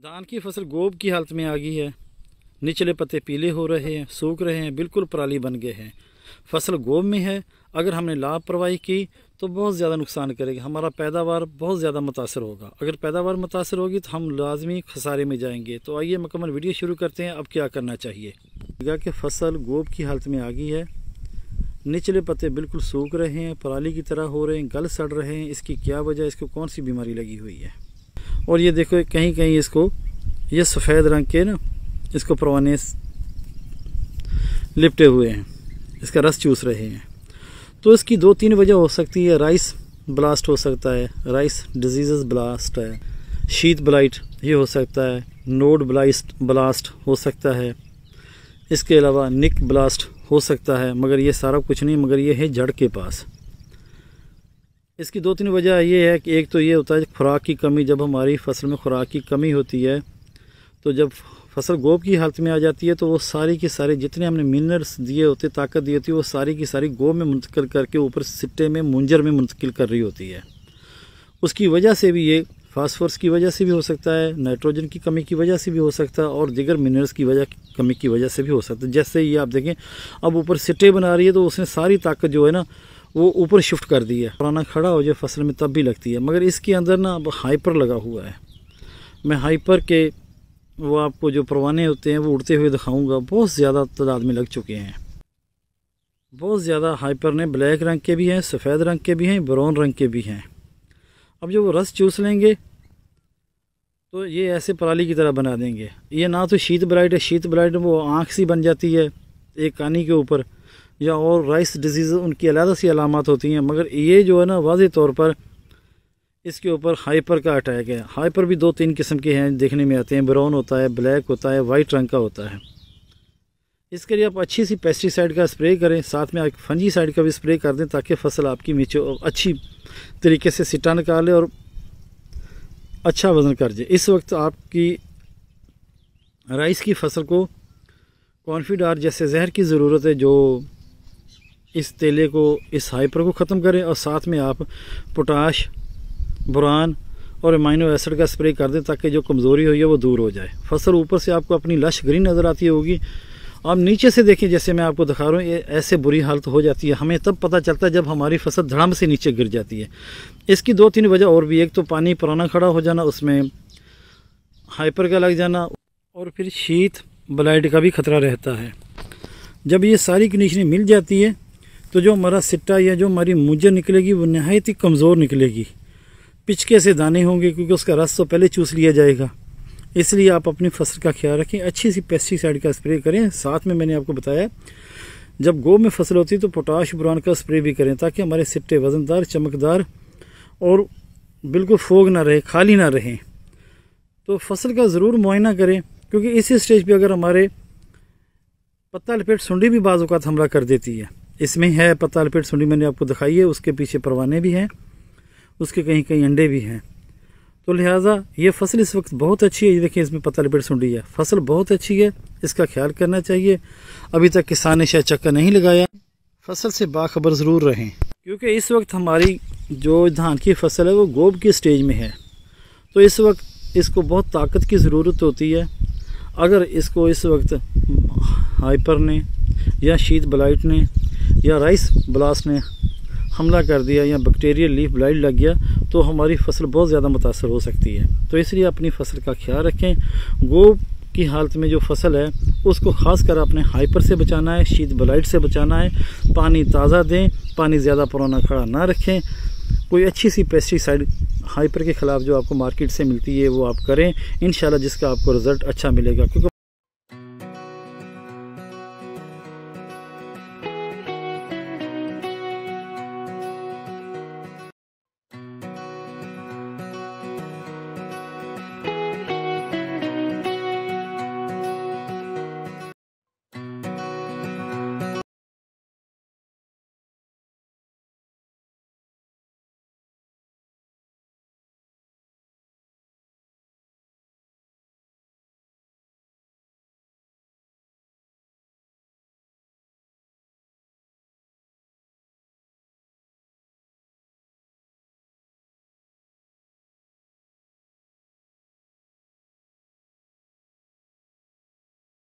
धान की फसल गोब की हालत में आ गई है। निचले पत्ते पीले हो रहे हैं, सूख रहे हैं, बिल्कुल पराली बन गए हैं। फसल गोब में है। अगर हमने लापरवाही की तो बहुत ज़्यादा नुकसान करेगी, हमारा पैदावार बहुत ज़्यादा मुतासर होगा। अगर पैदावार मुतासर होगी तो हम लाजमी खसारे में जाएंगे। तो आइए मुकम्मल वीडियो शुरू करते हैं। अब क्या करना चाहिए कि फसल गोब की हालत में आ गई है। निचले पत्ते बिल्कुल सूख रहे हैं, पराली की तरह हो रहे हैं, गल सड़ रहे हैं। इसकी क्या वजह, इसको कौन सी बीमारी लगी हुई है? और ये देखो कहीं कहीं इसको ये सफ़ेद रंग के ना इसको परवाने लिपटे हुए हैं, इसका रस चूस रहे हैं। तो इसकी 2-3 वजह हो सकती है। राइस ब्लास्ट हो सकता है, राइस डिजीज़ ब्लास्ट है, शीत ब्लाइट ये हो सकता है, नोड ब्लास्ट हो सकता है, इसके अलावा निक ब्लास्ट हो सकता है। मगर ये सारा कुछ नहीं, मगर ये है जड़ के पास। इसकी 2-3 वजह ये है कि एक तो ये होता है खुराक की कमी। जब हमारी फसल में खुराक की कमी होती है तो जब फसल गोब की हालत में आ जाती है तो वो सारी की सारी जितने हमने मिनरल्स दिए होते, ताकत दी होती है, वो सारी की सारी गोब में मुंतकिल करके ऊपर सिट्टे में मुंजर में मुंतकिल कर रही होती है। उसकी वजह से भी ये फास्फोरस की वजह से भी हो सकता है, नाइट्रोजन की कमी की वजह से भी हो सकता है, और दीगर मिनरल्स की कमी की वजह से भी हो सकता है। जैसे ये आप देखें अब ऊपर सिट्टे बना रही है तो उसने सारी ताकत जो है ना वो ऊपर शिफ्ट कर दी है। पुराना खड़ा हो जाए फसल में तब भी लगती है, मगर इसके अंदर ना अब हाइपर लगा हुआ है। मैं हाइपर के वो आपको जो परवाने होते हैं वो उड़ते हुए दिखाऊंगा। बहुत ज़्यादा तादाद में लग चुके हैं, बहुत ज़्यादा हाइपर ने। ब्लैक रंग के भी हैं, सफ़ेद रंग के भी हैं, ब्राउन रंग के भी हैं। अब जो वो रस चूस लेंगे तो ये ऐसे पराली की तरह बना देंगे। ये ना तो शीत ब्लाइट है, शीत ब्लाइट वो आँख सी बन जाती है एक कानी के ऊपर, या और राइस डिजीज़ उनकी अलग सी अलामत होती हैं। मगर ये जो है ना वाज़ेह तौर पर इसके ऊपर हाइपर का अटैक है। हाइपर भी 2-3 किस्म के हैं, देखने में आते हैं। ब्राउन होता है, ब्लैक होता है, वाइट रंग का होता है। इसके लिए आप अच्छी सी पेस्टिसाइड का स्प्रे करें, साथ में फंजीसाइड का भी स्प्रे कर दें ताकि फसल आपकी नीचे अच्छी तरीके से सिट्टा निकाले और अच्छा वज़न कर जाए। इस वक्त आपकी राइस की फसल को कॉन्फिडार जैसे जहर की ज़रूरत है जो इस तेले को, इस हाइपर को ख़त्म करें, और साथ में आप पोटाश, बोरान और अमीनो एसिड का स्प्रे कर दें ताकि जो कमज़ोरी हुई है वो दूर हो जाए। फसल ऊपर से आपको अपनी लश ग्रीन नज़र आती होगी। आप नीचे से देखें, जैसे मैं आपको दिखा रहा हूँ, ये ऐसे बुरी हालत हो जाती है। हमें तब पता चलता है जब हमारी फसल धड़ाम से नीचे गिर जाती है। इसकी 2-3 वजह और भी। एक तो पानी पुराना खड़ा हो जाना, उसमें हाइपर का लग जाना, और फिर शीत ब्लाइट का भी खतरा रहता है। जब ये सारी कंडीशनें मिल जाती है तो जो हमारा सिट्टा या जो हमारी मुंजर निकलेगी वो नहायत ही कमज़ोर निकलेगी। पिचके से दाने होंगे क्योंकि उसका रस तो पहले चूस लिया जाएगा। इसलिए आप अपनी फसल का ख्याल रखें, अच्छी सी पेस्टिसाइड का स्प्रे करें। साथ में मैंने आपको बताया जब गोब में फसल होती है तो पोटाश बोरान का स्प्रे भी करें ताकि हमारे सिट्टे वज़नदार, चमकदार और बिल्कुल फोग ना रहे, खाली ना रहें। तो फसल का ज़रूर मुआयना करें, क्योंकि इसी स्टेज पे अगर हमारे पत्ता लपेट सुंडी भी बाज़ औक़ात हमला कर देती है। इसमें है पत्ता लपेट सुंडी, मैंने आपको दिखाई है, उसके पीछे परवाने भी हैं, उसके कहीं कहीं अंडे भी हैं। तो लिहाजा ये फसल इस वक्त बहुत अच्छी है। ये देखिए इसमें पत्ता लपेट सुंडी है, फसल बहुत अच्छी है, इसका ख्याल करना चाहिए। अभी तक किसान ने शायद चक्कर नहीं लगाया, फसल से बाखबर ज़रूर रहें, क्योंकि इस वक्त हमारी जो धान की फसल है वो गोब की स्टेज में है। तो इस वक्त इसको बहुत ताकत की ज़रूरत होती है। अगर इसको इस वक्त हाइपर ने या शीत ब्लाइट ने या राइस ब्लास्ट ने हमला कर दिया या बैक्टीरियल लीफ ब्लाइट लग गया तो हमारी फसल बहुत ज़्यादा मुतासर हो सकती है। तो इसलिए अपनी फसल का ख्याल रखें। गोब की हालत में जो फसल है उसको ख़ास कर अपने हाइपर से बचाना है, शीत ब्लाइट से बचाना है। पानी ताज़ा दें, पानी ज़्यादा पुराना खड़ा ना रखें। कोई अच्छी सी पेस्टिसाइड हाइपर के ख़िलाफ़ जो आपको मार्केट से मिलती है वो आप करें, इंशाल्लाह जिसका आपको रिज़ल्ट अच्छा मिलेगा। क्योंकि